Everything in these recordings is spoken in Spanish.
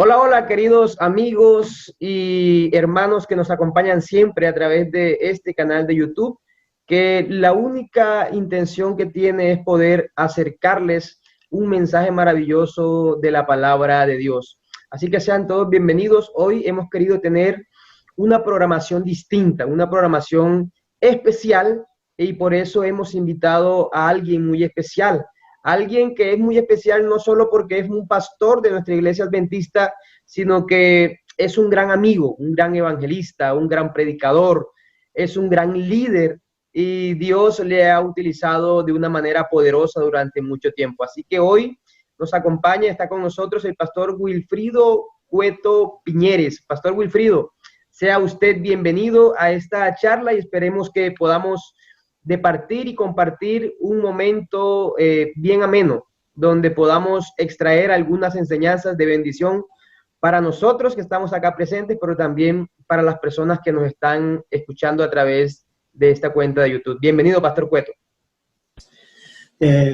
Hola, hola, queridos amigos y hermanos que nos acompañan siempre a través de este canal de YouTube, que la única intención que tiene es poder acercarles un mensaje maravilloso de la palabra de Dios. Así que sean todos bienvenidos. Hoy hemos querido tener una programación distinta, una programación especial y por eso hemos invitado a alguien muy especial. Alguien que es muy especial no solo porque es un pastor de nuestra iglesia adventista, sino que es un gran amigo, un gran evangelista, un gran predicador, es un gran líder y Dios le ha utilizado de una manera poderosa durante mucho tiempo. Así que hoy nos acompaña, está con nosotros el pastor Wilfrido Cueto Piñeres. Pastor Wilfrido, sea usted bienvenido a esta charla y esperemos que podamos de partir y compartir un momento bien ameno, donde podamos extraer algunas enseñanzas de bendición para nosotros que estamos acá presentes, pero también para las personas que nos están escuchando a través de esta cuenta de YouTube. Bienvenido, Pastor Cueto.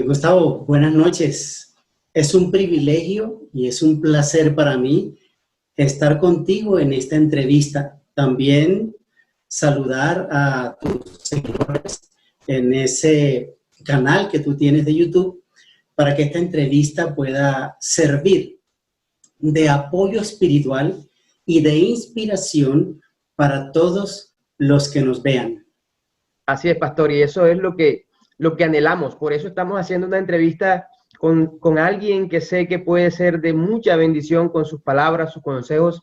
Gustavo, buenas noches. Es un privilegio y es un placer para mí estar contigo en esta entrevista. También saludar a tus seguidores en ese canal que tú tienes de YouTube para que esta entrevista pueda servir de apoyo espiritual y de inspiración para todos los que nos vean. Así es, Pastor, y eso es lo que anhelamos. Por eso estamos haciendo una entrevista con alguien que sé que puede ser de mucha bendición con sus palabras, sus consejos,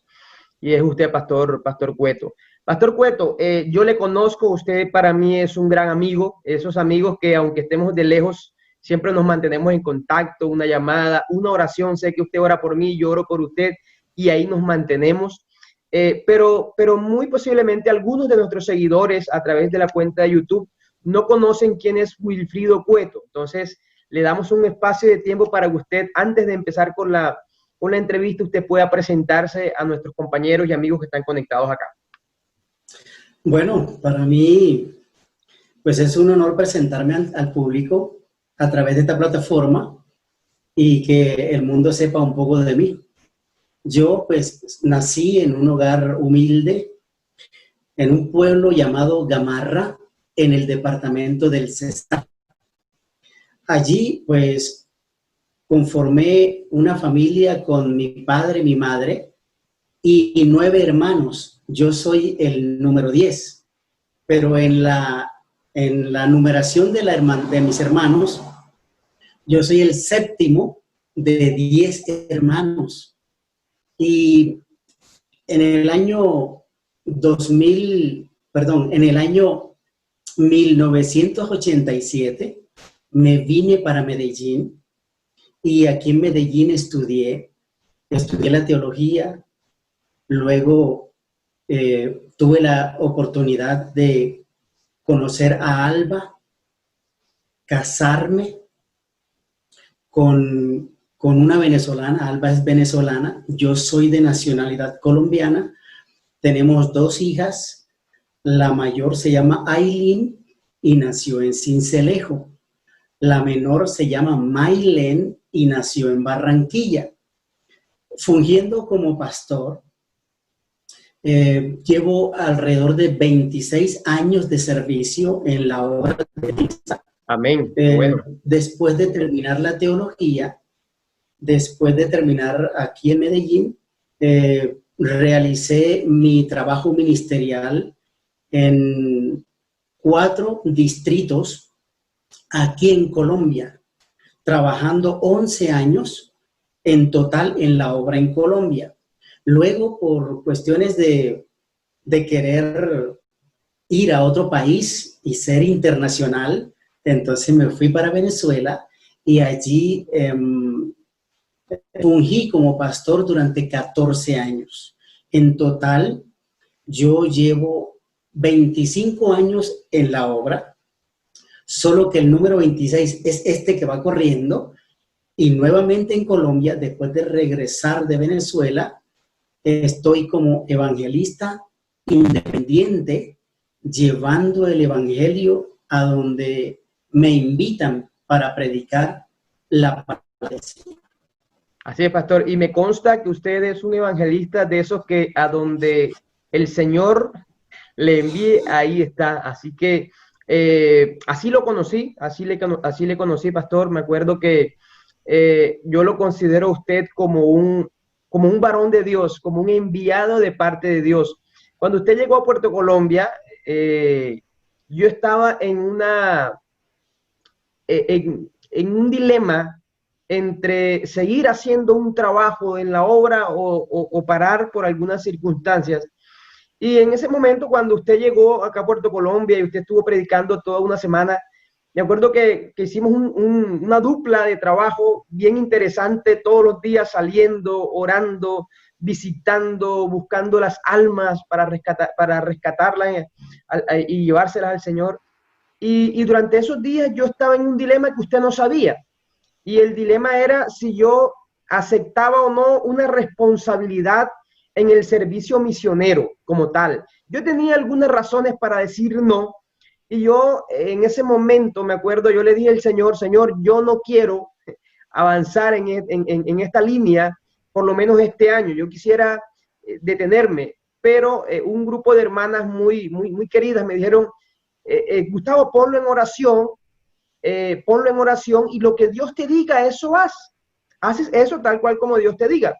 y es usted, Pastor Cueto. Pastor Cueto, yo le conozco, usted para mí es un gran amigo, esos amigos que aunque estemos de lejos, siempre nos mantenemos en contacto, una llamada, una oración, sé que usted ora por mí, yo oro por usted, y ahí nos mantenemos. Pero muy posiblemente algunos de nuestros seguidores a través de la cuenta de YouTube no conocen quién es Wilfrido Cueto. Entonces, le damos un espacio de tiempo para que usted, antes de empezar con la entrevista, usted pueda presentarse a nuestros compañeros y amigos que están conectados acá. Bueno, para mí, pues es un honor presentarme al público a través de esta plataforma y que el mundo sepa un poco de mí. Yo pues nací en un hogar humilde, en un pueblo llamado Gamarra, en el departamento del Cesar. Allí pues conformé una familia con mi padre, mi madre y 9 hermanos. Yo soy el número 10, pero en la numeración de mis hermanos, yo soy el séptimo de 10 hermanos. Y en el año 1987, me vine para Medellín y aquí en Medellín estudié la teología, luego tuve la oportunidad de conocer a Alba, casarme con una venezolana. Alba es venezolana, yo soy de nacionalidad colombiana. Tenemos 2 hijas, la mayor se llama Aileen y nació en Sincelejo. La menor se llama Maylen y nació en Barranquilla. Fungiendo como pastor, llevo alrededor de 26 años de servicio en la obra de Cristo. Amén. Bueno. Después de terminar la teología, después de terminar aquí en Medellín, realicé mi trabajo ministerial en 4 distritos aquí en Colombia, trabajando 11 años en total en la obra en Colombia. Luego, por cuestiones de querer ir a otro país y ser internacional, entonces me fui para Venezuela y allí fungí como pastor durante 14 años. En total, yo llevo 25 años en la obra, solo que el número 26 es este que va corriendo, y nuevamente en Colombia, después de regresar de Venezuela, estoy como evangelista independiente, llevando el evangelio a donde me invitan para predicar la palabra del Señor. Así es, pastor. Y me consta que usted es un evangelista de esos que a donde el Señor le envíe, ahí está. Así que así lo conocí, así le conocí, pastor. Me acuerdo que yo lo considero a usted como un varón de Dios, como un enviado de parte de Dios. Cuando usted llegó a Puerto Colombia, yo estaba en un dilema entre seguir haciendo un trabajo en la obra o parar por algunas circunstancias. Y en ese momento, cuando usted llegó acá a Puerto Colombia y usted estuvo predicando toda una semana, me acuerdo que hicimos una dupla de trabajo bien interesante, todos los días saliendo, orando, visitando, buscando las almas para rescatarlas y llevárselas al Señor. Y durante esos días yo estaba en un dilema que usted no sabía. Y el dilema era si yo aceptaba o no una responsabilidad en el servicio misionero como tal. Yo tenía algunas razones para decir no. Y yo en ese momento, me acuerdo, yo le dije al Señor, Señor, yo no quiero avanzar en esta línea, por lo menos este año. Yo quisiera detenerme, pero un grupo de hermanas muy queridas me dijeron, Gustavo, ponlo en oración y lo que Dios te diga, eso haz. Haces eso tal cual como Dios te diga.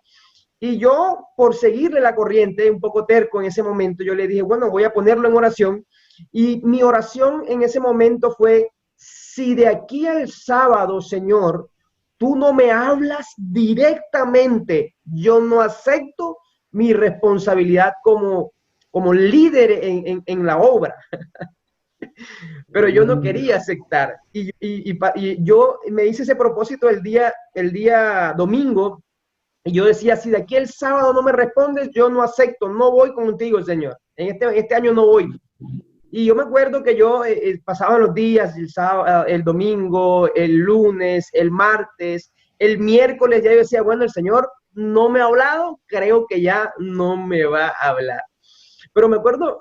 Y yo, por seguirle la corriente, un poco terco en ese momento, yo le dije, bueno, voy a ponerlo en oración. Y mi oración en ese momento fue, si de aquí al sábado, Señor, tú no me hablas directamente, yo no acepto mi responsabilidad como líder en la obra. Pero yo no quería aceptar. Y yo me hice ese propósito el día domingo, y yo decía, si de aquí el sábado no me respondes, yo no acepto, no voy contigo, Señor. Este año no voy. Y yo me acuerdo que yo pasaba los días, el sábado, el domingo, el lunes, el martes, el miércoles, ya yo decía, bueno, el Señor no me ha hablado, creo que ya no me va a hablar. Pero me acuerdo,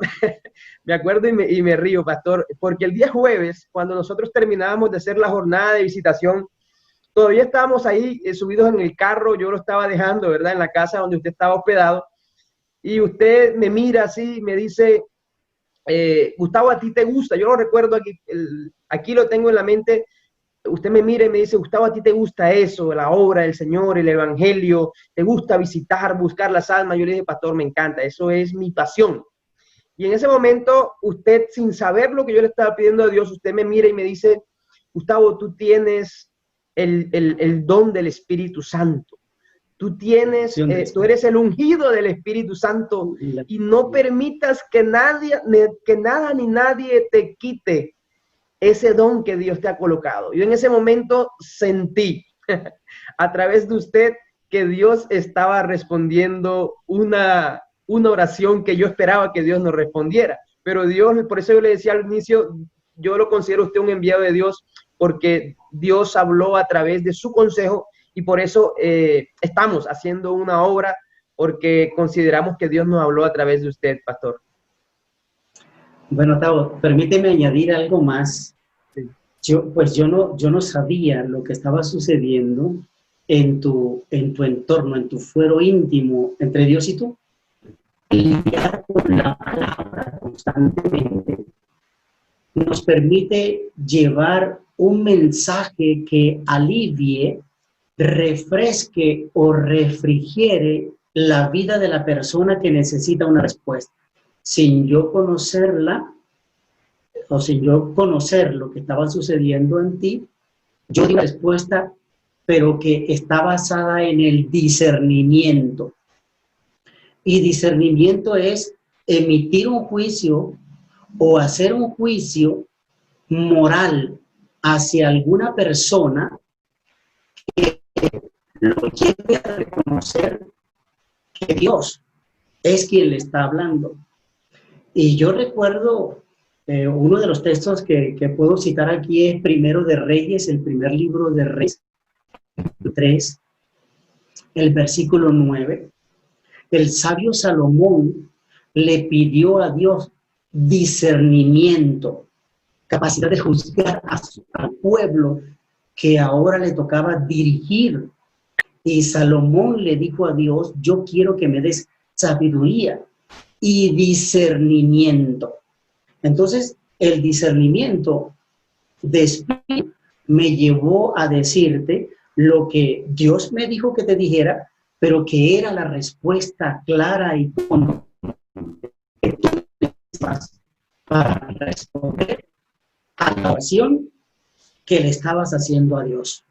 me acuerdo y me río, pastor, porque el día jueves, cuando nosotros terminábamos de hacer la jornada de visitación, todavía estábamos ahí subidos en el carro, yo lo estaba dejando, ¿verdad? En la casa donde usted estaba hospedado, y usted me mira así, me dice, Gustavo, ¿a ti te gusta? Yo lo recuerdo aquí, aquí lo tengo en la mente. Usted me mira y me dice, Gustavo, ¿a ti te gusta eso? La obra del Señor, el evangelio, ¿te gusta visitar, buscar las almas? Yo le dije, pastor, me encanta, eso es mi pasión. Y en ese momento, usted, sin saber lo que yo le estaba pidiendo a Dios, usted me mira y me dice, Gustavo, tú tienes el don del Espíritu Santo. Tú tú eres el ungido del Espíritu Santo y no permitas que nada ni nadie te quite ese don que Dios te ha colocado. Yo en ese momento sentí a través de usted que Dios estaba respondiendo una oración que yo esperaba que Dios nos respondiera. Pero Dios, por eso yo le decía al inicio, yo lo considero usted un enviado de Dios porque Dios habló a través de su consejo y por eso estamos haciendo una obra porque consideramos que Dios nos habló a través de usted, pastor. Bueno, Tavo, permíteme añadir algo más. Sí. Yo no sabía lo que estaba sucediendo en tu entorno, en tu fuero íntimo entre Dios y tú. Lidiar con la palabra constantemente nos permite llevar un mensaje que alivie, refresque o refrigere la vida de la persona que necesita una respuesta. Sin yo conocerla o sin yo conocer lo que estaba sucediendo en ti, yo di una respuesta, pero que está basada en el discernimiento. Y discernimiento es emitir un juicio o hacer un juicio moral hacia alguna persona que lo lleve a reconocer que Dios es quien le está hablando. Y yo recuerdo uno de los textos que puedo citar aquí es Primero de Reyes, el primer libro de Reyes 3, el versículo 9. El sabio Salomón le pidió a Dios discernimiento, capacidad de juzgar al pueblo que ahora le tocaba dirigir. Y Salomón le dijo a Dios, yo quiero que me des sabiduría y discernimiento. Entonces, el discernimiento de espíritu me llevó a decirte lo que Dios me dijo que te dijera, pero que era la respuesta clara y contundente que tú necesitas para responder a la oración que le estabas haciendo a Dios.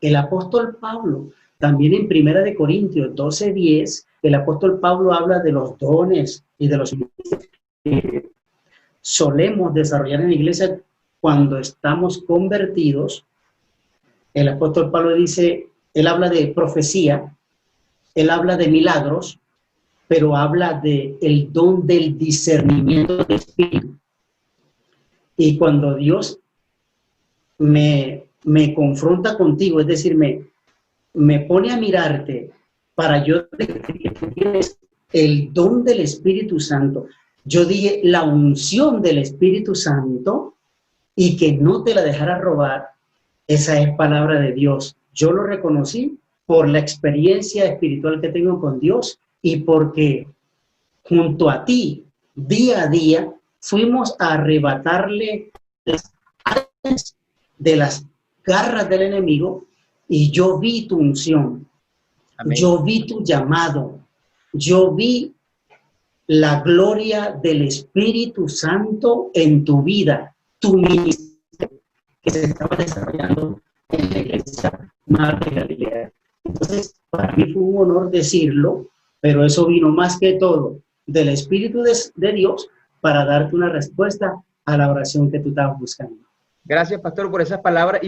El apóstol Pablo, también en 1 Corintios 12:10, el apóstol Pablo habla de los dones y de los que solemos desarrollar en la iglesia cuando estamos convertidos. El apóstol Pablo dice, él habla de profecía, él habla de milagros, pero habla de el don del discernimiento del espíritu. Y cuando Dios me confronta contigo, es decir, me pone a mirarte para yo decirte que tú tienes el don del Espíritu Santo. Yo dije la unción del Espíritu Santo y que no te la dejara robar. Esa es palabra de Dios. Yo lo reconocí por la experiencia espiritual que tengo con Dios y porque junto a ti, día a día, fuimos a arrebatarle las alas de las garras del enemigo y yo vi tu unción. Amén. Yo vi tu llamado, yo vi la gloria del Espíritu Santo en tu vida, tu ministerio que se estaba desarrollando en la iglesia Mar de Galilea. Entonces, para mí fue un honor decirlo, pero eso vino más que todo del Espíritu de Dios para darte una respuesta a la oración que tú estabas buscando. Gracias, pastor, por esas palabras.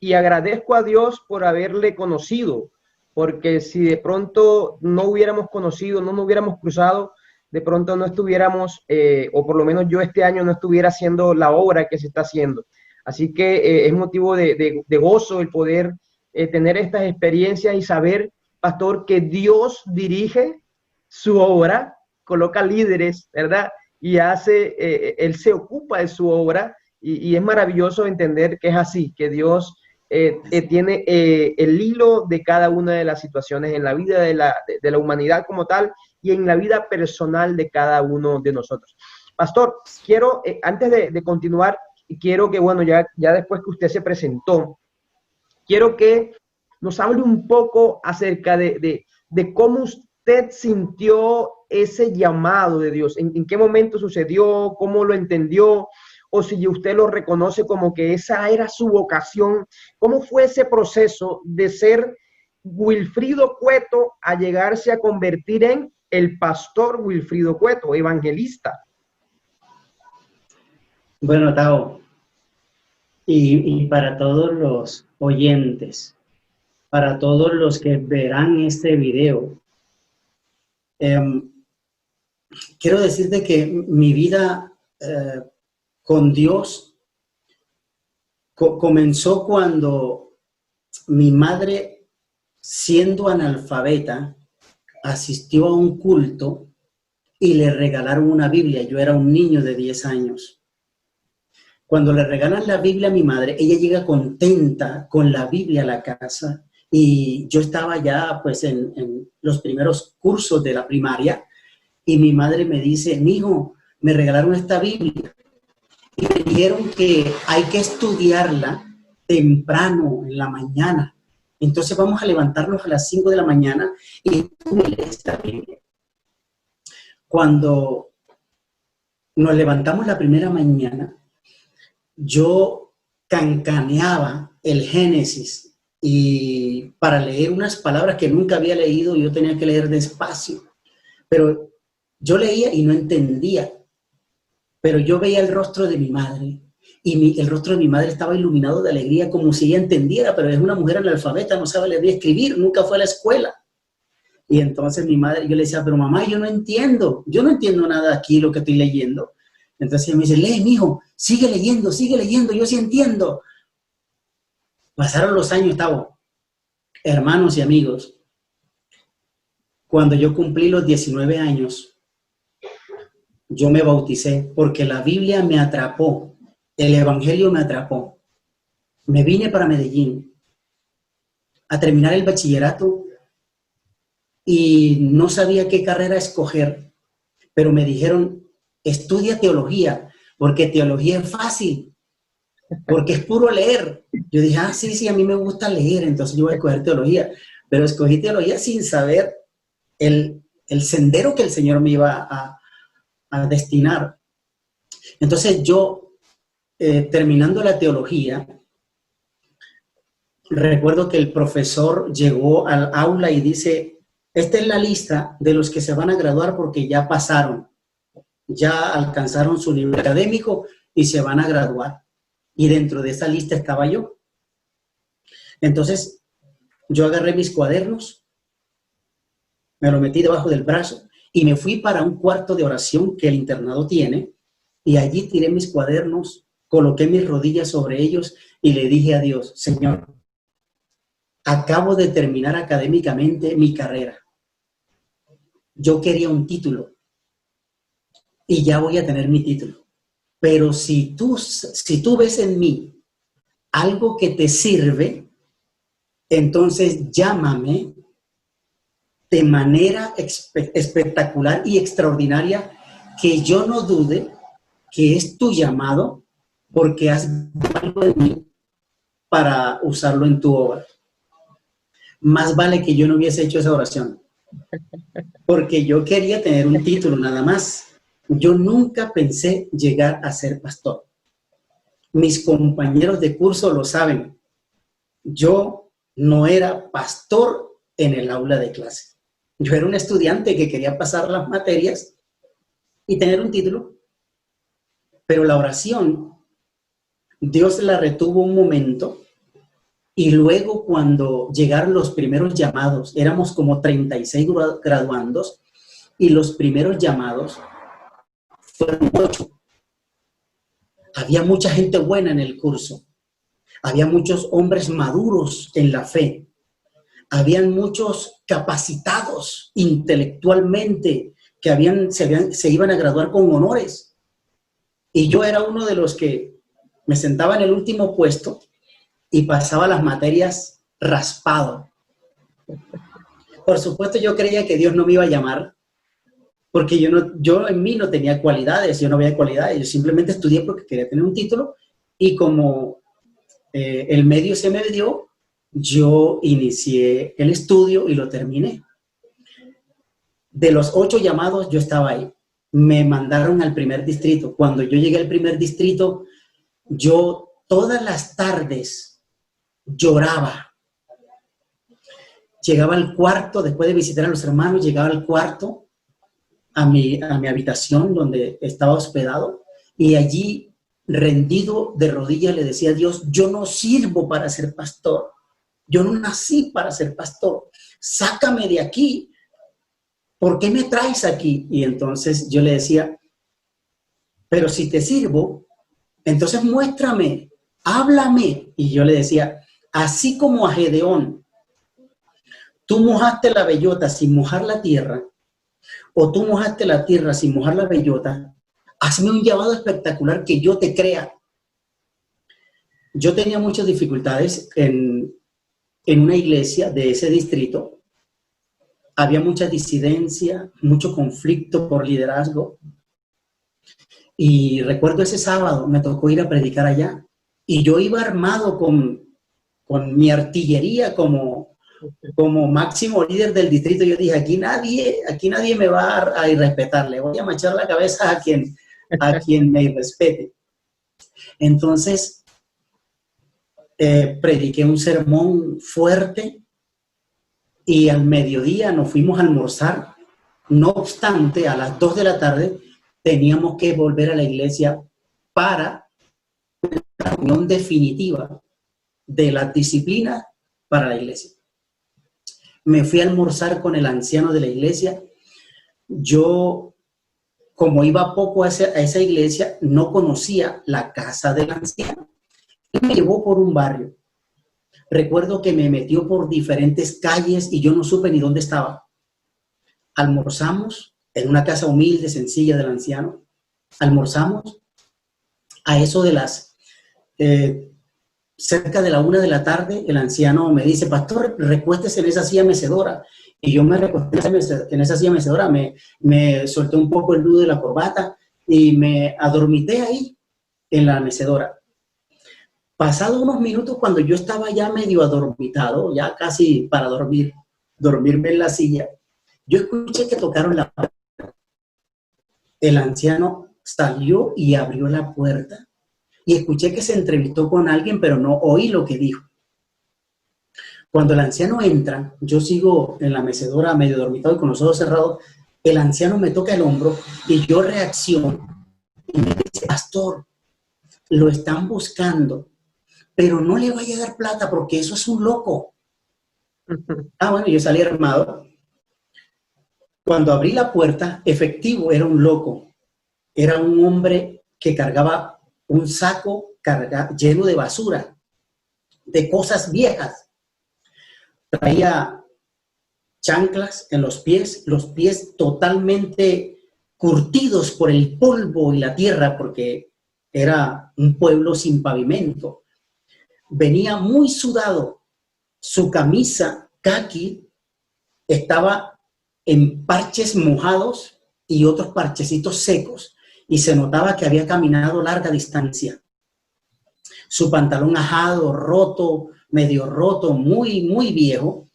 Y agradezco a Dios por haberle conocido, porque si de pronto no hubiéramos conocido, no nos hubiéramos cruzado, de pronto no estuviéramos, o por lo menos yo este año no estuviera haciendo la obra que se está haciendo. Así que es motivo de gozo el poder tener estas experiencias y saber, pastor, que Dios dirige su obra, coloca líderes, ¿verdad? Y Él se ocupa de su obra. Y es maravilloso entender que es así, que Dios tiene el hilo de cada una de las situaciones en la vida de la humanidad como tal y en la vida personal de cada uno de nosotros. Pastor, quiero, antes de continuar, quiero que, bueno, ya después que usted se presentó, quiero que nos hable un poco acerca de cómo usted sintió ese llamado de Dios, en qué momento sucedió, cómo lo entendió, o si usted lo reconoce como que esa era su vocación. ¿Cómo fue ese proceso de ser Wilfrido Cueto a llegarse a convertir en el pastor Wilfrido Cueto, evangelista? Bueno, Tao, y para todos los oyentes, para todos los que verán este video, quiero decirte que mi vida con Dios comenzó cuando mi madre, siendo analfabeta, asistió a un culto y le regalaron una Biblia. Yo era un niño de 10 años. Cuando le regalan la Biblia a mi madre, ella llega contenta con la Biblia a la casa y yo estaba ya pues en los primeros cursos de la primaria y mi madre me dice, mijo, me regalaron esta Biblia y me dijeron que hay que estudiarla temprano en la mañana. Entonces vamos a levantarnos a las 5 de la mañana y tú me lees esta Biblia. Cuando nos levantamos la primera mañana, yo cancaneaba el Génesis y para leer unas palabras que nunca había leído, yo tenía que leer despacio. Pero yo leía y no entendía. Pero yo veía el rostro de mi madre y el rostro de mi madre estaba iluminado de alegría como si ella entendiera, pero es una mujer analfabeta, no sabe leer y escribir, nunca fue a la escuela. Y entonces mi madre, yo le decía, pero mamá, yo no entiendo nada aquí lo que estoy leyendo. Entonces ella me dice, lee, mijo, sigue leyendo, yo sí entiendo. Pasaron los años, Tavo, hermanos y amigos. Cuando yo cumplí los 19 años, yo me bauticé porque la Biblia me atrapó, el Evangelio me atrapó. Me vine para Medellín a terminar el bachillerato y no sabía qué carrera escoger, pero me dijeron, estudia teología, porque teología es fácil, porque es puro leer. Yo dije, ah, sí, sí, a mí me gusta leer, entonces yo voy a escoger teología, pero escogí teología sin saber el sendero que el Señor me iba a destinar. Entonces yo, terminando la teología, recuerdo que el profesor llegó al aula y dice, esta es la lista de los que se van a graduar porque ya pasaron, ya alcanzaron su nivel académico y se van a graduar. Y dentro de esa lista estaba yo. Entonces, yo agarré mis cuadernos, me lo metí debajo del brazo y me fui para un cuarto de oración que el internado tiene, y allí tiré mis cuadernos, coloqué mis rodillas sobre ellos y le dije a Dios, Señor, acabo de terminar académicamente mi carrera. Yo quería un título y ya voy a tener mi título. Pero si tú ves en mí algo que te sirve, entonces llámame de manera espectacular y extraordinaria, que yo no dude que es tu llamado, porque has visto algo de mí para usarlo en tu obra. Más vale que yo no hubiese hecho esa oración, porque yo quería tener un título nada más. Yo nunca pensé llegar a ser pastor. Mis compañeros de curso lo saben. Yo no era pastor en el aula de clase. Yo era un estudiante que quería pasar las materias y tener un título, pero la oración, Dios la retuvo un momento, y luego cuando llegaron los primeros llamados, éramos como 36 graduandos, y los primeros llamados fueron 8. Había mucha gente buena en el curso, había muchos hombres maduros en la fe, habían muchos capacitados intelectualmente que se iban a graduar con honores. Y yo era uno de los que me sentaba en el último puesto y pasaba las materias raspado. Por supuesto, yo creía que Dios no me iba a llamar, porque yo en mí no tenía cualidades, yo no veía cualidades, yo simplemente estudié porque quería tener un título, y como el medio se me dio, yo inicié el estudio y lo terminé. De los 8 llamados, yo estaba ahí. Me mandaron al primer distrito. Cuando yo llegué al primer distrito, yo todas las tardes lloraba. Llegaba al cuarto, después de visitar a los hermanos, llegaba al cuarto, a mi habitación donde estaba hospedado, y allí, rendido de rodillas, le decía a Dios, yo no sirvo para ser pastor, yo no nací para ser pastor, sácame de aquí, ¿por qué me traes aquí? Y entonces yo le decía, pero si te sirvo, entonces muéstrame, háblame. Y yo le decía, así como a Gedeón, tú mojaste la bellota sin mojar la tierra, o tú mojaste la tierra sin mojar la bellota, hazme un llamado espectacular que yo te crea. Yo tenía muchas dificultades en una iglesia de ese distrito. Había mucha disidencia, mucho conflicto por liderazgo. Y recuerdo ese sábado, me tocó ir a predicar allá. Y yo iba armado con mi artillería como máximo líder del distrito. Yo dije, aquí nadie me va a irrespetar, le voy a manchar la cabeza a quien me irrespete. Entonces, prediqué un sermón fuerte, y al mediodía nos fuimos a almorzar. No obstante, a las 2 de la tarde teníamos que volver a la iglesia para la reunión definitiva de la disciplina para la iglesia. Me fui a almorzar con el anciano de la iglesia. Yo, como iba poco a esa iglesia, no conocía la casa del anciano. Él me llevó por un barrio. Recuerdo que me metió por diferentes calles y yo no supe ni dónde estaba. Almorzamos en una casa humilde, sencilla del anciano. Almorzamos a eso de las cerca de la 1 de la tarde, el anciano me dice, pastor, recuéstese en esa silla mecedora. Y yo me recosté en esa silla mecedora, me solté un poco el nudo de la corbata y me adormité ahí en la mecedora. Pasado unos minutos, cuando yo estaba ya medio adormitado, ya casi para dormirme en la silla, yo escuché que tocaron la puerta. El anciano salió y abrió la puerta y escuché que se entrevistó con alguien, pero no oí lo que dijo. Cuando el anciano entra, yo sigo en la mecedora medio dormitado y con los ojos cerrados, el anciano me toca el hombro y yo reacciono y me dice, pastor, lo están buscando, pero no le vaya a dar plata porque eso es un loco. Bueno, yo salí armado. Cuando abrí la puerta, efectivo, era un loco. Era un hombre que cargaba un saco lleno de basura, de cosas viejas. Traía chanclas en los pies totalmente curtidos por el polvo y la tierra, porque era un pueblo sin pavimento. Venía muy sudado, su camisa caqui estaba en parches mojados y otros parchecitos secos, y se notaba que había caminado larga distancia. Su pantalón ajado, roto, medio roto, muy, muy viejo.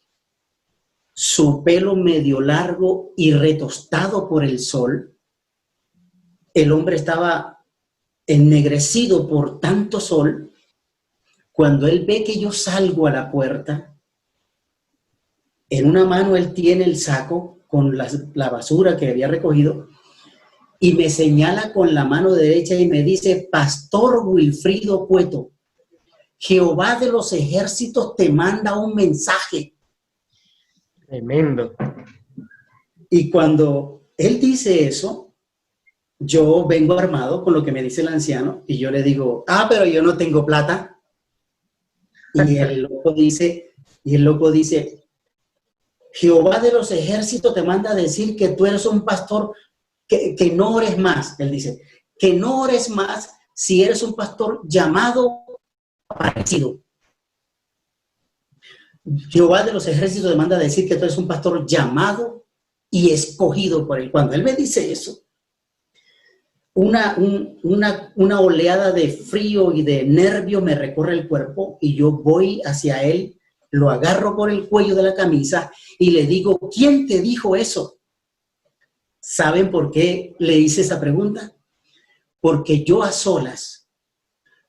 Su pelo medio largo y retostado por el sol. El hombre estaba ennegrecido por tanto sol. Cuando él ve que yo salgo a la puerta, en una mano él tiene el saco con la basura que había recogido y me señala con la mano derecha y me dice, Pastor Wilfrido Cueto, Jehová de los ejércitos te manda un mensaje. Tremendo. Y cuando él dice eso, yo vengo armado con lo que me dice el anciano y yo le digo, pero yo no tengo plata. Y el loco dice, Jehová de los ejércitos te manda a decir que tú eres un pastor, que no ores más. Él dice, que no ores más si eres un pastor llamado, aparecido. Jehová de los ejércitos te manda a decir que tú eres un pastor llamado y escogido por él. Cuando él me dice eso, una oleada de frío y de nervio me recorre el cuerpo y yo voy hacia él, lo agarro por el cuello de la camisa y le digo, ¿quién te dijo eso? ¿Saben por qué le hice esa pregunta? Porque yo a solas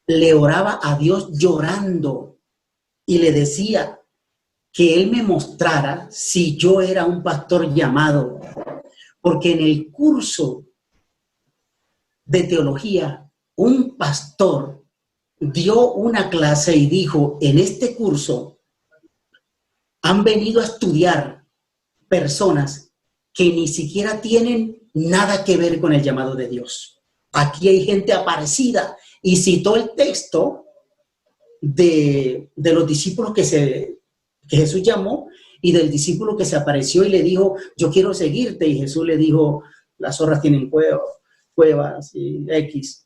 le oraba a Dios llorando y le decía que él me mostrara si yo era un pastor llamado. Porque en el curso de teología, un pastor dio una clase y dijo, en este curso han venido a estudiar personas que ni siquiera tienen nada que ver con el llamado de Dios. Aquí hay gente aparecida y citó el texto de los discípulos que Jesús llamó y del discípulo que se apareció y le dijo, yo quiero seguirte. Y Jesús le dijo, las zorras tienen cuevas y X.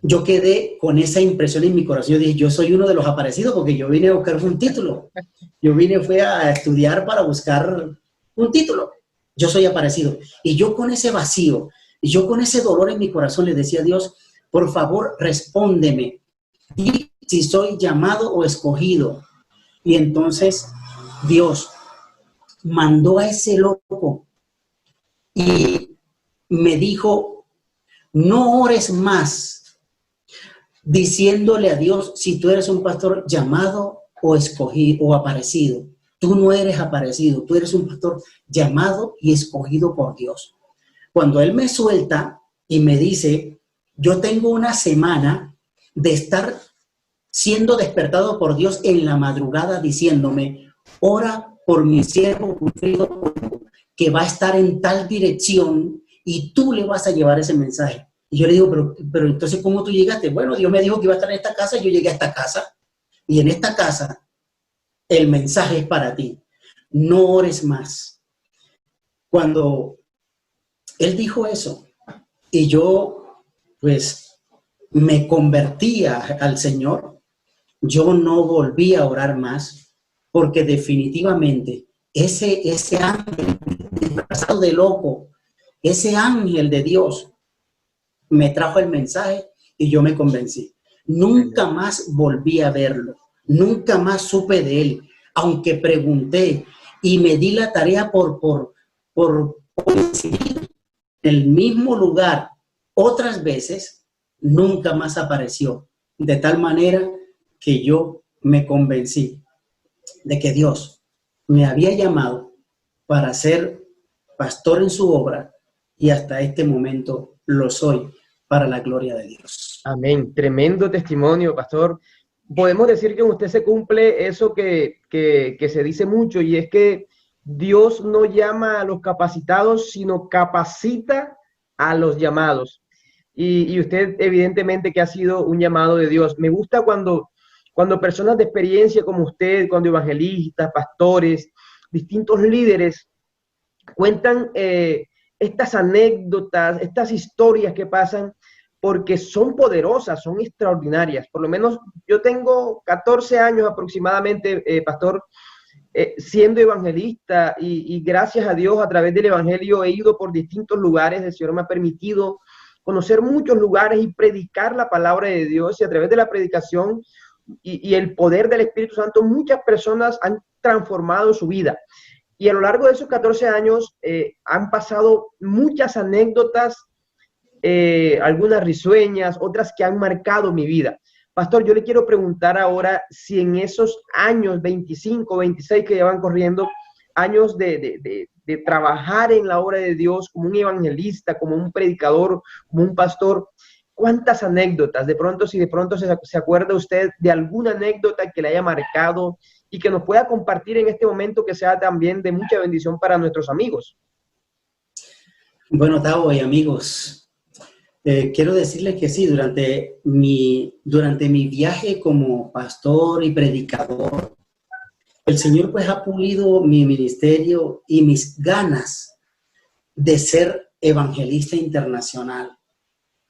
Yo quedé con esa impresión en mi corazón. Yo dije, yo soy uno de los aparecidos porque yo vine a buscar un título. Fue a estudiar para buscar un título. Yo soy aparecido. Y yo con ese vacío, y yo con ese dolor en mi corazón le decía a Dios, por favor, respóndeme. Di si soy llamado o escogido. Y entonces Dios mandó a ese loco y me dijo, no ores más diciéndole a Dios si tú eres un pastor llamado o escogido o aparecido. Tú no eres aparecido, tú eres un pastor llamado y escogido por Dios. Cuando él me suelta y me dice, yo tengo una semana de estar siendo despertado por Dios en la madrugada diciéndome, ora por mi siervo que va a estar en tal dirección y tú le vas a llevar ese mensaje. Y yo le digo, pero entonces, ¿cómo tú llegaste? Bueno, Dios me dijo que iba a estar en esta casa, yo llegué a esta casa y en esta casa el mensaje es para ti. No ores más. Cuando él dijo eso y yo, pues, me convertía al Señor, yo no volví a orar más, porque definitivamente ese ángel disfrazado de loco, ese ángel de Dios, me trajo el mensaje y yo me convencí. Nunca más volví a verlo, nunca más supe de él, aunque pregunté y me di la tarea por coincidir en el mismo lugar otras veces, nunca más apareció. De tal manera que yo me convencí de que Dios me había llamado para ser pastor en su obra y hasta este momento lo soy para la gloria de Dios. Amén. Tremendo testimonio, pastor. Podemos decir que en usted se cumple eso que se dice mucho, y es que Dios no llama a los capacitados, sino capacita a los llamados. Y usted evidentemente que ha sido un llamado de Dios. Me gusta cuando personas de experiencia como usted, cuando evangelistas, pastores, distintos líderes cuentan estas anécdotas, estas historias que pasan, porque son poderosas, son extraordinarias. Por lo menos yo tengo 14 años aproximadamente, pastor, siendo evangelista, y gracias a Dios a través del evangelio he ido por distintos lugares. El Señor me ha permitido conocer muchos lugares y predicar la palabra de Dios, y a través de la predicación y el poder del Espíritu Santo muchas personas han transformado su vida. Y a lo largo de esos 14 años han pasado muchas anécdotas, algunas risueñas, otras que han marcado mi vida. Pastor, yo le quiero preguntar ahora si en esos años, 25, 26 que llevan corriendo, años de trabajar en la obra de Dios como un evangelista, como un predicador, como un pastor, ¿cuántas anécdotas? De pronto, si de pronto se acuerda usted de alguna anécdota que le haya marcado y que nos pueda compartir en este momento, que sea también de mucha bendición para nuestros amigos. Bueno, Tavo y amigos, quiero decirles que sí, durante mi viaje como pastor y predicador, el Señor pues ha pulido mi ministerio y mis ganas de ser evangelista internacional,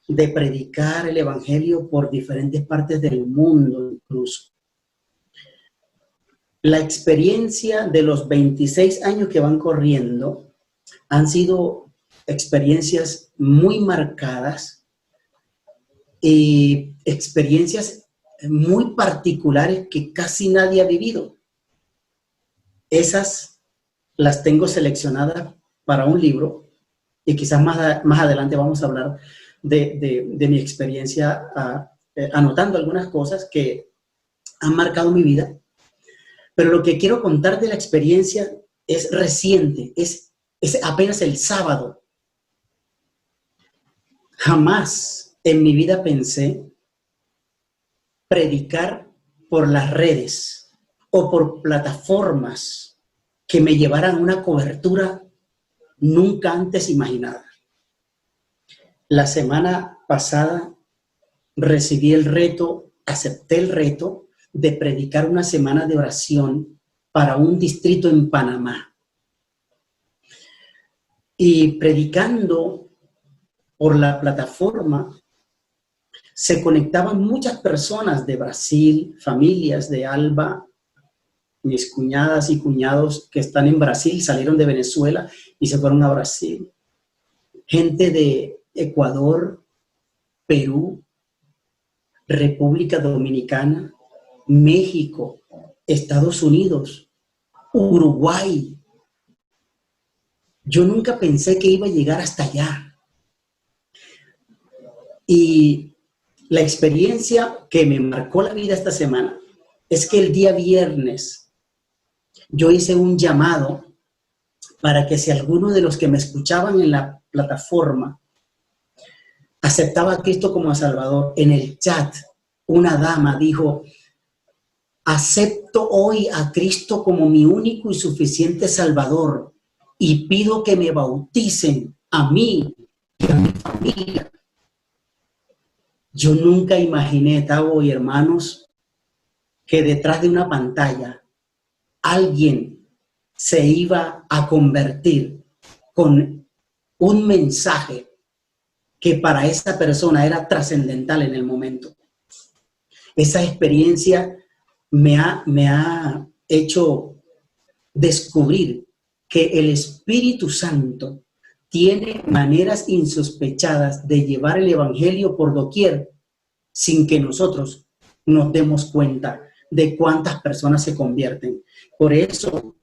de predicar el evangelio por diferentes partes del mundo incluso. La experiencia de los 26 años que van corriendo han sido experiencias muy marcadas y experiencias muy particulares que casi nadie ha vivido. Esas las tengo seleccionadas para un libro y quizás más adelante vamos a hablar de mi experiencia anotando algunas cosas que han marcado mi vida. Pero lo que quiero contar de la experiencia es reciente, es apenas el sábado. Jamás en mi vida pensé predicar por las redes o por plataformas que me llevaran a una cobertura nunca antes imaginada. La semana pasada recibí el reto, acepté el reto de predicar una semana de oración para un distrito en Panamá. Y predicando por la plataforma, se conectaban muchas personas de Brasil, familias de Alba, mis cuñadas y cuñados que están en Brasil, salieron de Venezuela y se fueron a Brasil. Gente de Ecuador, Perú, República Dominicana, México, Estados Unidos, Uruguay. Yo nunca pensé que iba a llegar hasta allá. Y la experiencia que me marcó la vida esta semana es que el día viernes yo hice un llamado para que si alguno de los que me escuchaban en la plataforma aceptaba a Cristo como Salvador, en el chat una dama dijo: acepto hoy a Cristo como mi único y suficiente Salvador y pido que me bauticen a mí y a mi familia. Yo nunca imaginé, Tavo y hermanos, que detrás de una pantalla alguien se iba a convertir con un mensaje que para esa persona era trascendental en el momento. Esa experiencia me ha hecho descubrir que el Espíritu Santo tiene maneras insospechadas de llevar el Evangelio por doquier sin que nosotros nos demos cuenta de cuántas personas se convierten. Por eso,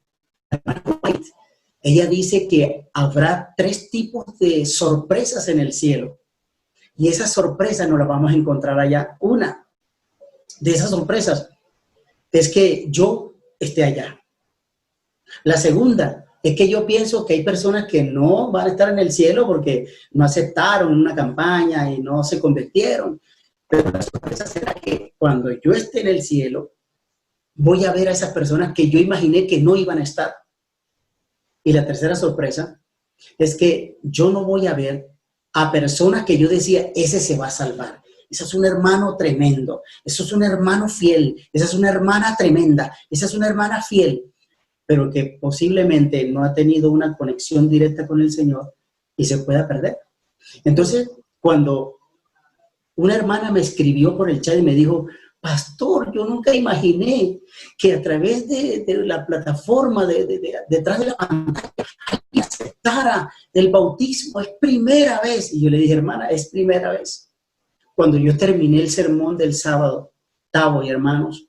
ella dice que habrá 3 tipos de sorpresas en el cielo. Y esas sorpresas nos las vamos a encontrar allá. Una de esas sorpresas es que yo esté allá. La segunda es que yo pienso que hay personas que no van a estar en el cielo porque no aceptaron una campaña y no se convirtieron. Pero la sorpresa será que cuando yo esté en el cielo, voy a ver a esas personas que yo imaginé que no iban a estar. Y la tercera sorpresa es que yo no voy a ver a personas que yo decía, ese se va a salvar. Ese es un hermano tremendo. Ese es un hermano fiel. Esa es una hermana tremenda. Esa es una hermana fiel. Pero que posiblemente no ha tenido una conexión directa con el Señor y se pueda perder. Entonces, cuando una hermana me escribió por el chat y me dijo, pastor, yo nunca imaginé que a través de la plataforma, detrás de la pantalla, alguien aceptara el bautismo. Es primera vez. Y yo le dije, hermana, es primera vez. Cuando yo terminé el sermón del sábado, Tavo y hermanos,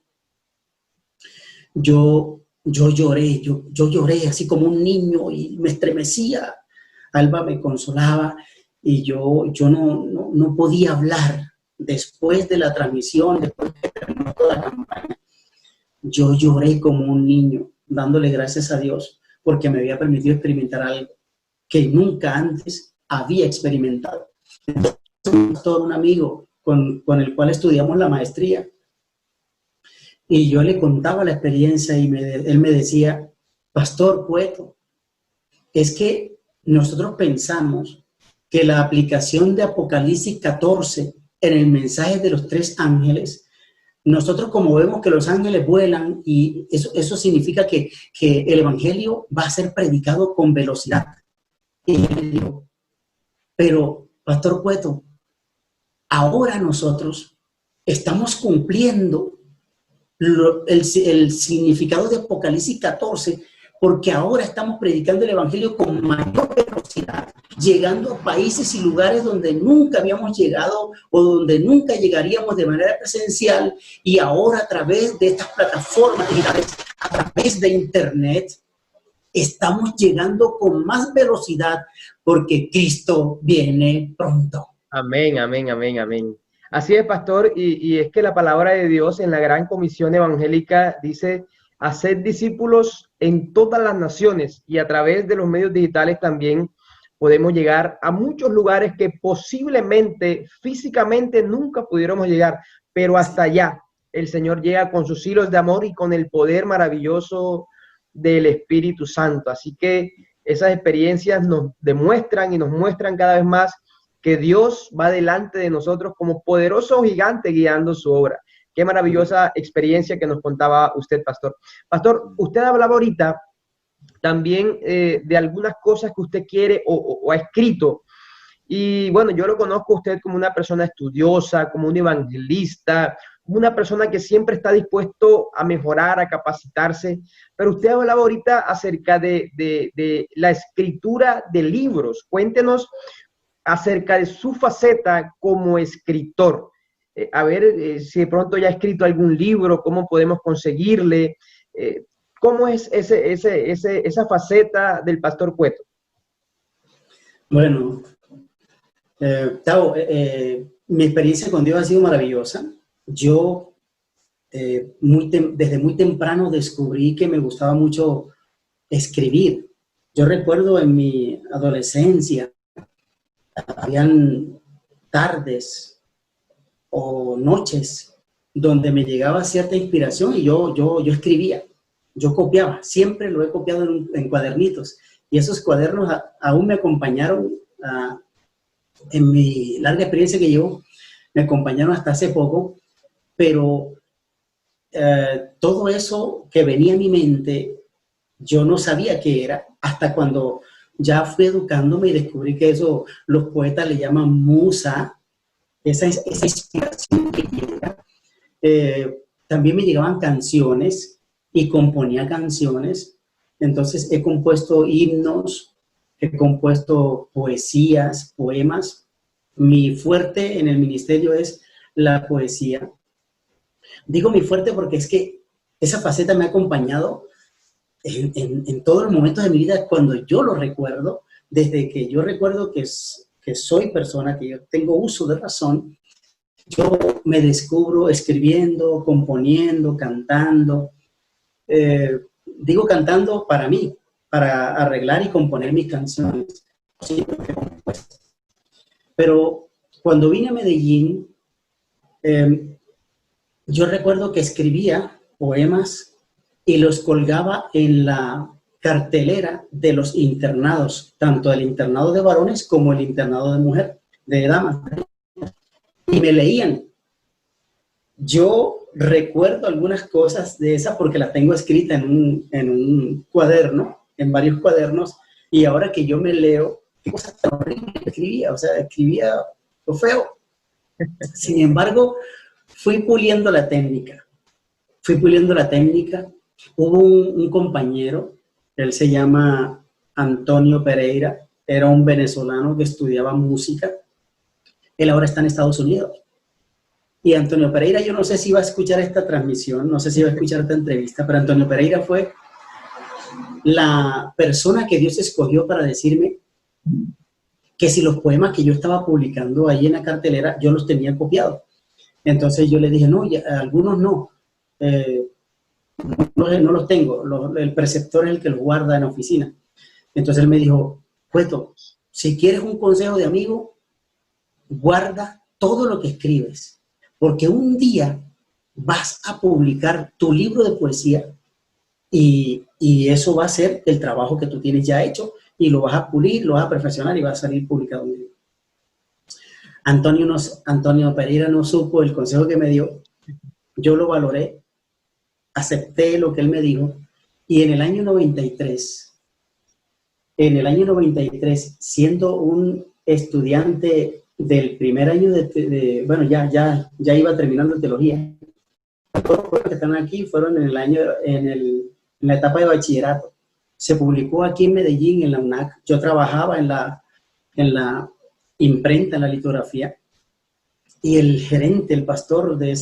yo lloré, yo lloré así como un niño y me estremecía. Alba me consolaba y yo no podía hablar. Después de la transmisión, después de terminar toda la campaña, yo lloré como un niño, dándole gracias a Dios porque me había permitido experimentar algo que nunca antes había experimentado. Entonces, un amigo con el cual estudiamos la maestría, y yo le contaba la experiencia y él me decía, Pastor Cueto, es que nosotros pensamos que la aplicación de Apocalipsis 14 en el mensaje de los 3 ángeles, nosotros como vemos que los ángeles vuelan y eso significa que el evangelio va a ser predicado con velocidad. Y yo le digo, pero Pastor Cueto, ahora nosotros estamos cumpliendo el significado de Apocalipsis 14 porque ahora estamos predicando el evangelio con mayor velocidad, llegando a países y lugares donde nunca habíamos llegado o donde nunca llegaríamos de manera presencial, y ahora a través de estas plataformas digitales, a través de internet, estamos llegando con más velocidad porque Cristo viene pronto. Amén, amén, amén, amén. Así es, pastor, y es que la palabra de Dios en la Gran Comisión Evangélica dice, haced discípulos en todas las naciones, y a través de los medios digitales también podemos llegar a muchos lugares que posiblemente físicamente nunca pudiéramos llegar, pero hasta allá el Señor llega con sus hilos de amor y con el poder maravilloso del Espíritu Santo. Así que esas experiencias nos demuestran y nos muestran cada vez más que Dios va delante de nosotros como poderoso gigante guiando su obra. Qué maravillosa experiencia que nos contaba usted, pastor. Pastor, usted hablaba ahorita también de algunas cosas que usted quiere o ha escrito. Y bueno, yo lo conozco a usted como una persona estudiosa, como un evangelista, como una persona que siempre está dispuesto a mejorar, a capacitarse. Pero usted hablaba ahorita acerca de la escritura de libros. Cuéntenos acerca de su faceta como escritor. A ver si de pronto ya ha escrito algún libro, cómo podemos conseguirle, cómo es esa faceta del pastor Cueto. Bueno, Tavo, mi experiencia con Dios ha sido maravillosa. Yo desde muy temprano descubrí que me gustaba mucho escribir. Yo recuerdo en mi adolescencia, habían tardes o noches donde me llegaba cierta inspiración y yo escribía, yo copiaba, siempre lo he copiado en cuadernitos, y esos cuadernos aún me acompañaron en mi larga experiencia que llevo, me acompañaron hasta hace poco, pero todo eso que venía a mi mente, yo no sabía qué era, hasta cuando ya fui educándome y descubrí que eso los poetas le llaman musa, esa inspiración que llega. También me llegaban canciones y componía canciones. Entonces he compuesto himnos, he compuesto poesías, poemas. Mi fuerte en el ministerio es la poesía. Digo mi fuerte porque es que esa faceta me ha acompañado en todos los momentos de mi vida cuando yo lo recuerdo, desde que yo recuerdo que soy persona, que yo tengo uso de razón, yo me descubro escribiendo, componiendo, cantando. Digo cantando para mí, para arreglar y componer mis canciones. Pero cuando vine a Medellín, yo recuerdo que escribía poemas y los colgaba en la cartelera de los internados, tanto el internado de varones como el internado de mujer, de damas. Y me leían. Yo recuerdo algunas cosas de esas porque las tengo escritas en un cuaderno, en varios cuadernos, y ahora que yo me leo, qué cosas tan horribles escribía, o sea, escribía lo feo. Sin embargo, fui puliendo la técnica. Hubo un compañero, él se llama Antonio Pereira, era un venezolano que estudiaba música. Él ahora está en Estados Unidos. Y Antonio Pereira, yo no sé si va a escuchar esta transmisión, no sé si va a escuchar esta entrevista, pero Antonio Pereira fue la persona que Dios escogió para decirme que si los poemas que yo estaba publicando ahí en la cartelera, yo los tenía copiados. Entonces yo le dije, no, algunos no, no los tengo, el preceptor es el que los guarda en la oficina. Entonces él me dijo, Cueto, si quieres un consejo de amigo, guarda todo lo que escribes, porque un día vas a publicar tu libro de poesía y eso va a ser el trabajo que tú tienes ya hecho y lo vas a pulir, lo vas a perfeccionar y va a salir publicado un libro. Antonio Pereira no supo el consejo que me dio, yo lo valoré, acepté lo que él me dijo y en el año 93, siendo un estudiante del primer año bueno, ya iba terminando teología. Todos los que están aquí fueron en la etapa de bachillerato. Se publicó aquí en Medellín, en la UNAC. Yo trabajaba en la imprenta, en la litografía, y el gerente, el pastor de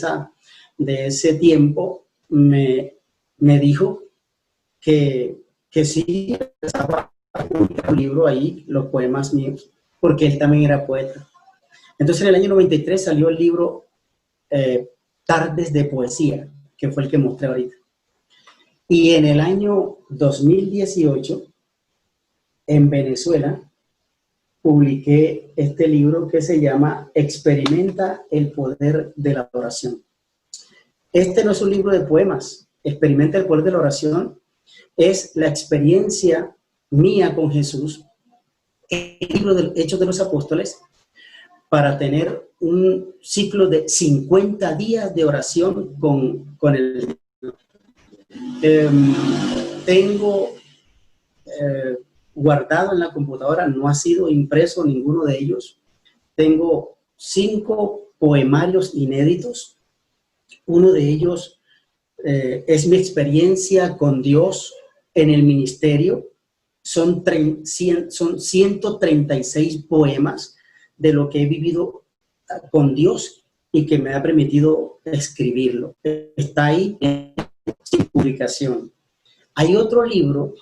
ese tiempo, me dijo que sí, estaba a publicar un libro ahí, los poemas míos, porque él también era poeta. Entonces, en el año 93 salió el libro Tardes de Poesía, que fue el que mostré ahorita. Y en el año 2018, en Venezuela, publiqué este libro que se llama Experimenta el poder de la oración. Este no es un libro de poemas. Experimenta el poder de la oración es la experiencia mía con Jesús, el libro de Hechos de los Apóstoles, para tener un ciclo de 50 días de oración con el tengo guardado en la computadora, no ha sido impreso ninguno de ellos. Tengo 5 poemarios inéditos. Uno de ellos es mi experiencia con Dios en el ministerio. Son 136 poemas de lo que he vivido con Dios y que me ha permitido escribirlo. Está ahí sin publicación. Hay otro libro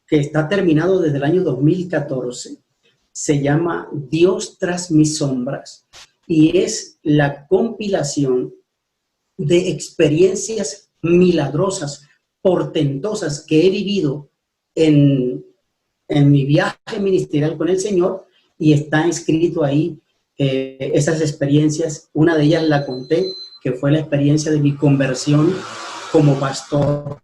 que está terminado desde el año 2014, se llama Dios tras mis sombras, y es la compilación de experiencias milagrosas, portentosas que he vivido en mi viaje ministerial con el Señor, y está escrito ahí esas experiencias. Una de ellas la conté, que fue la experiencia de mi conversión como pastor.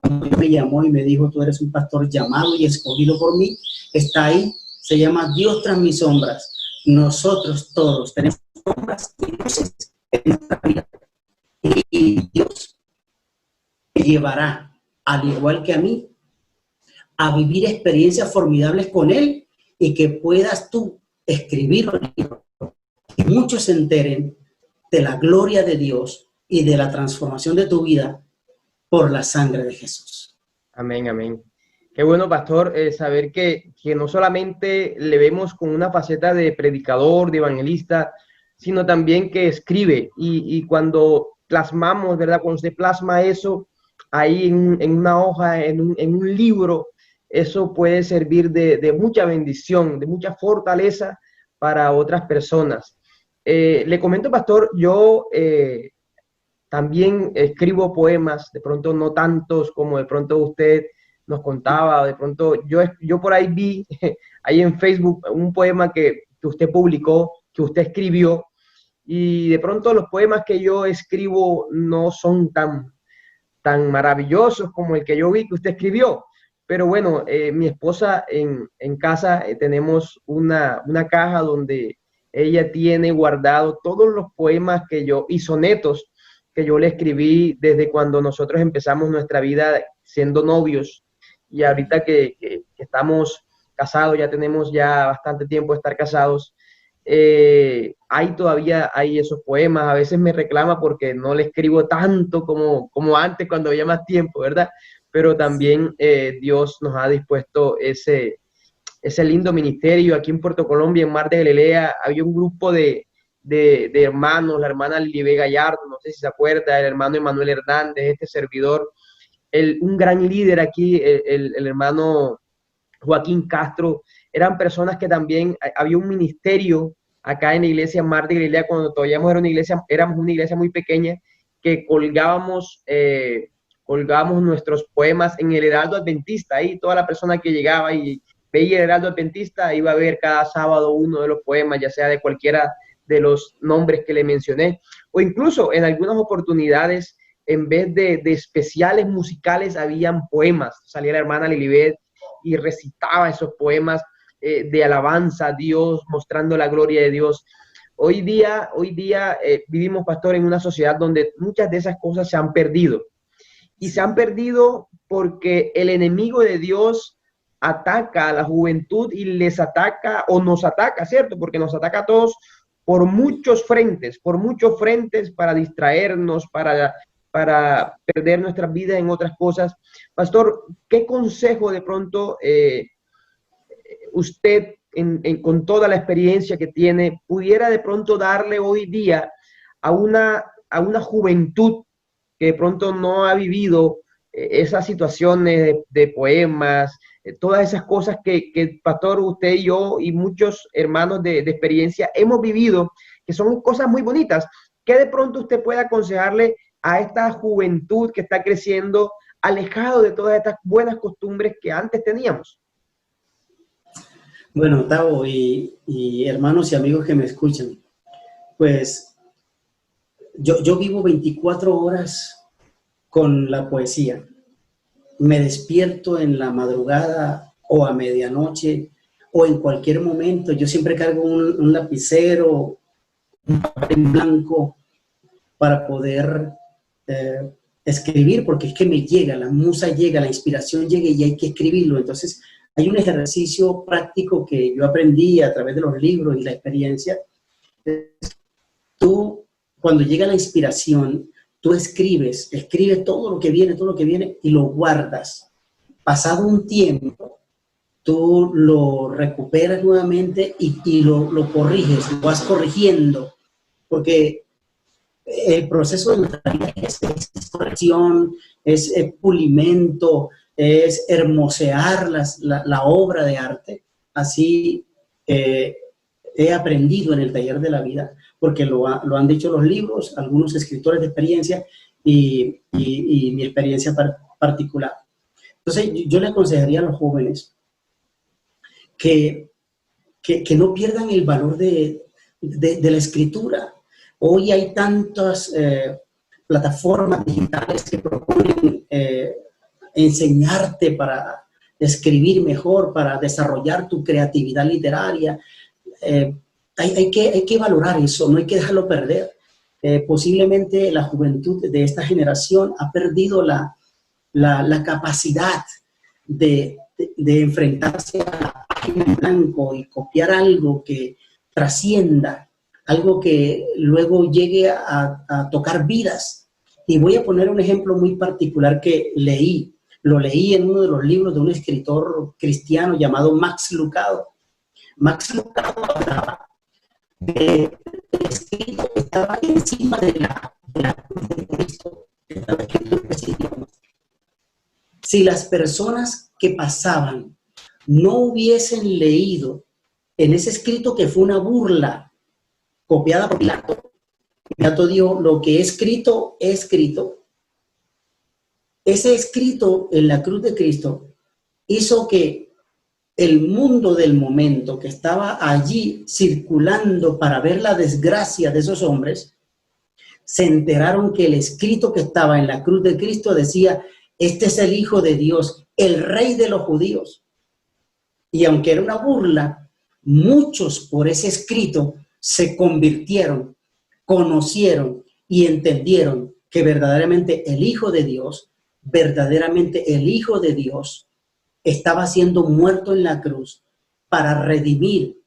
Cuando Dios me llamó y me dijo, tú eres un pastor llamado y escogido por mí, está ahí, se llama Dios tras mis sombras. Nosotros todos tenemos sombras y luces en nuestra vida. Y Dios me llevará, al igual que a mí, a vivir experiencias formidables con Él y que puedas tú escribir un libro y muchos se enteren de la gloria de Dios y de la transformación de tu vida por la sangre de Jesús. Amén, amén. Qué bueno, pastor, saber que no solamente le vemos con una faceta de predicador, de evangelista, sino también que escribe. Y cuando plasmamos, ¿verdad? Cuando se plasma eso ahí en una hoja, en un libro, eso puede servir de mucha bendición, de mucha fortaleza para otras personas. Le comento, pastor, yo también escribo poemas, de pronto no tantos como de pronto usted nos contaba, de pronto yo por ahí vi, ahí en Facebook, un poema que usted publicó, que usted escribió, y de pronto los poemas que yo escribo no son tan maravillosos como el que yo vi que usted escribió. Pero bueno, mi esposa en casa tenemos una caja donde ella tiene guardado todos los poemas y sonetos que yo le escribí desde cuando nosotros empezamos nuestra vida siendo novios y ahorita que estamos casados, ya tenemos ya bastante tiempo de estar casados, todavía hay esos poemas. A veces me reclama porque no le escribo tanto como antes cuando había más tiempo, ¿verdad? Pero también Dios nos ha dispuesto ese lindo ministerio. Aquí en Puerto Colombia, en Mar de Galilea, había un grupo de hermanos, la hermana Lilibe Gallardo, no sé si se acuerda, el hermano Emanuel Hernández, este servidor, un gran líder aquí, el hermano Joaquín Castro. Eran personas que también, había un ministerio acá en la iglesia Mar de Galilea, cuando todavía éramos una iglesia muy pequeña, que colgábamos nuestros poemas en el Heraldo Adventista. Ahí toda la persona que llegaba y veía el Heraldo Adventista iba a ver cada sábado uno de los poemas, ya sea de cualquiera de los nombres que le mencioné, o incluso en algunas oportunidades, en vez de especiales musicales, habían poemas. Salía la hermana Lilibet y recitaba esos poemas de alabanza a Dios, mostrando la gloria de Dios. Hoy día vivimos, pastor, en una sociedad donde muchas de esas cosas se han perdido. Y se han perdido porque el enemigo de Dios ataca a la juventud y les ataca o nos ataca, ¿cierto? Porque nos ataca a todos por muchos frentes para distraernos, para perder nuestras vidas en otras cosas. Pastor, ¿qué consejo de pronto usted, con toda la experiencia que tiene, pudiera de pronto darle hoy día a una juventud que de pronto no ha vivido esas situaciones de poemas, todas esas cosas que pastor, usted y yo y muchos hermanos de experiencia hemos vivido, que son cosas muy bonitas? ¿Qué de pronto usted puede aconsejarle a esta juventud que está creciendo alejado de todas estas buenas costumbres que antes teníamos? Bueno, Tavo y hermanos y amigos que me escuchan, pues yo vivo 24 horas con la poesía. Me despierto en la madrugada o a medianoche o en cualquier momento. Yo siempre cargo un lapicero, un papel en blanco para poder escribir, porque es que me llega, la musa llega, la inspiración llega y hay que escribirlo. Entonces, hay un ejercicio práctico que yo aprendí a través de los libros y la experiencia. Tú, cuando llega la inspiración, tú escribes todo lo que viene y lo guardas. Pasado un tiempo, tú lo recuperas nuevamente y lo corriges, lo vas corrigiendo, porque el proceso de nuestra vida es corrección, es pulimento, es hermosear la obra de arte. Así he aprendido en el taller de la vida, porque lo han dicho los libros, algunos escritores de experiencia y mi experiencia particular. Entonces, yo le aconsejaría a los jóvenes que no pierdan el valor de la escritura. Hoy hay tantas plataformas digitales que proponen enseñarte para escribir mejor, para desarrollar tu creatividad literaria. Hay que valorar eso, no hay que dejarlo perder. Posiblemente la juventud de esta generación ha perdido la capacidad de de enfrentarse a la página en blanco y copiar algo que trascienda, algo que luego llegue a tocar vidas. Y voy a poner un ejemplo muy particular que leí. Lo leí en uno de los libros de un escritor cristiano llamado Max Lucado. Max Lucado hablaba de el escrito que estaba encima de la cruz de Cristo. Estaba escrito en ese idioma. Si las personas que pasaban no hubiesen leído en ese escrito, que fue una burla copiada por Pilato, Pilato dijo: lo que he escrito, he escrito. Ese escrito en la cruz de Cristo hizo que el mundo del momento, que estaba allí circulando para ver la desgracia de esos hombres, se enteraron que el escrito que estaba en la cruz de Cristo decía: este es el Hijo de Dios, el Rey de los judíos. Y aunque era una burla, muchos por ese escrito se convirtieron, conocieron y entendieron que verdaderamente el Hijo de Dios, estaba siendo muerto en la cruz para redimir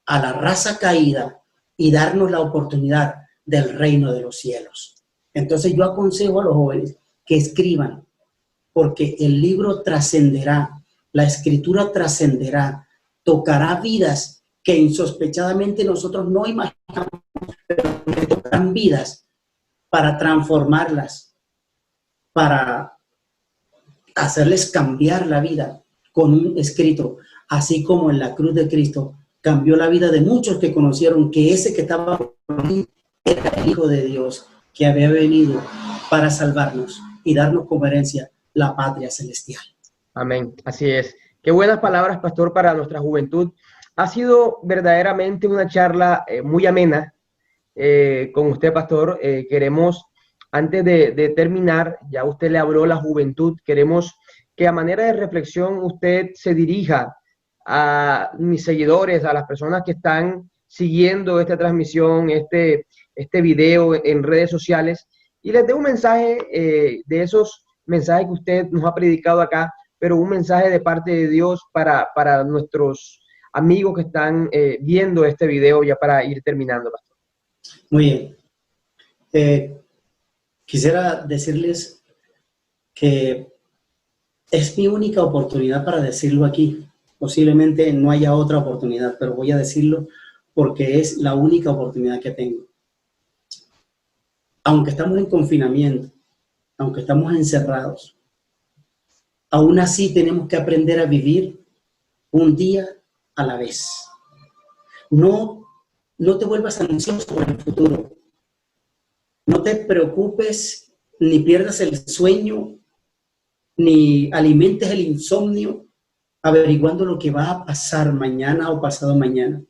a la raza caída y darnos la oportunidad del reino de los cielos. Entonces yo aconsejo a los jóvenes que escriban, porque el libro trascenderá, la escritura trascenderá, tocará vidas que insospechadamente nosotros no imaginamos, pero que tocarán vidas para transformarlas, para hacerles cambiar la vida con un escrito, así como en la cruz de Cristo cambió la vida de muchos que conocieron que ese que estaba ahí era el Hijo de Dios, que había venido para salvarnos y darnos como herencia la patria celestial. Amén, así es. Qué buenas palabras, pastor, para nuestra juventud. Ha sido verdaderamente una charla muy amena con usted, pastor. Queremos, antes de terminar, ya usted le habló a la juventud, queremos que a manera de reflexión usted se dirija a mis seguidores, a las personas que están siguiendo esta transmisión, este video en redes sociales, y les dé un mensaje de esos mensajes que usted nos ha predicado acá, pero un mensaje de parte de Dios para nuestros amigos que están viendo este video, ya para ir terminando, pastor. Muy bien. Quisiera decirles que es mi única oportunidad para decirlo aquí. Posiblemente no haya otra oportunidad, pero voy a decirlo porque es la única oportunidad que tengo. Aunque estamos en confinamiento, aunque estamos encerrados, aún así tenemos que aprender a vivir un día a la vez. No te vuelvas ansioso por el futuro. No te preocupes ni pierdas el sueño, ni alimentes el insomnio averiguando lo que va a pasar mañana o pasado mañana.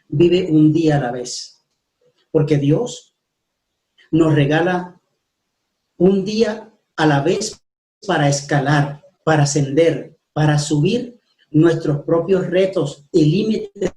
Vive un día a la vez, porque Dios nos regala un día a la vez para escalar, para ascender, para subir nuestros propios retos y límites.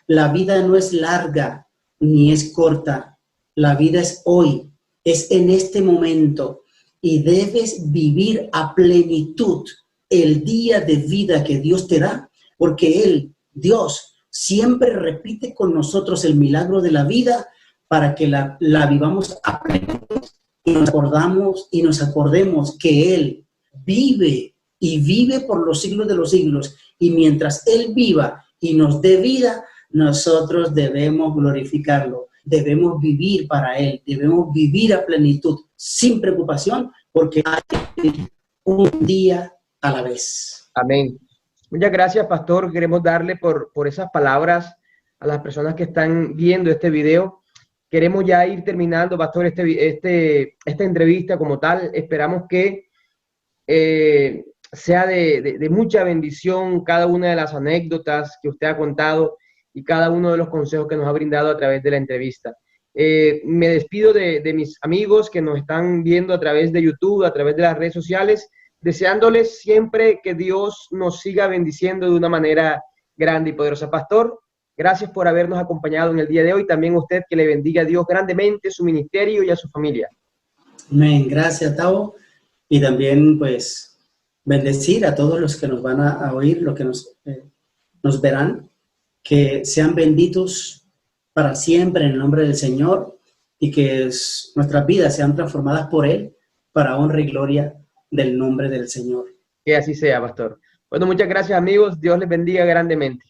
La vida no es larga ni es corta. La vida es hoy, es en este momento, y debes vivir a plenitud el día de vida que Dios te da, porque Él, Dios, siempre repite con nosotros el milagro de la vida para que la vivamos a plenitud y nos acordemos que Él vive y vive por los siglos de los siglos, y mientras Él viva y nos dé vida, nosotros debemos glorificarlo, debemos vivir para Él, debemos vivir a plenitud, sin preocupación, porque hay un día a la vez. Amén. Muchas gracias, pastor. Queremos darle por esas palabras a las personas que están viendo este video. Queremos ya ir terminando, pastor, esta entrevista como tal. Esperamos que sea de mucha bendición cada una de las anécdotas que usted ha contado y cada uno de los consejos que nos ha brindado a través de la entrevista. Me despido de mis amigos que nos están viendo a través de YouTube, a través de las redes sociales, deseándoles siempre que Dios nos siga bendiciendo de una manera grande y poderosa. Pastor, gracias por habernos acompañado en el día de hoy. También a usted, que le bendiga a Dios grandemente, su ministerio y a su familia. Amén. Gracias, Tavo. Y también, pues, bendecir a todos los que nos van a oír, los que nos verán, que sean benditos para siempre en el nombre del Señor y que nuestras vidas sean transformadas por Él para honra y gloria del nombre del Señor. Que así sea, pastor. Bueno, muchas gracias, amigos. Dios les bendiga grandemente.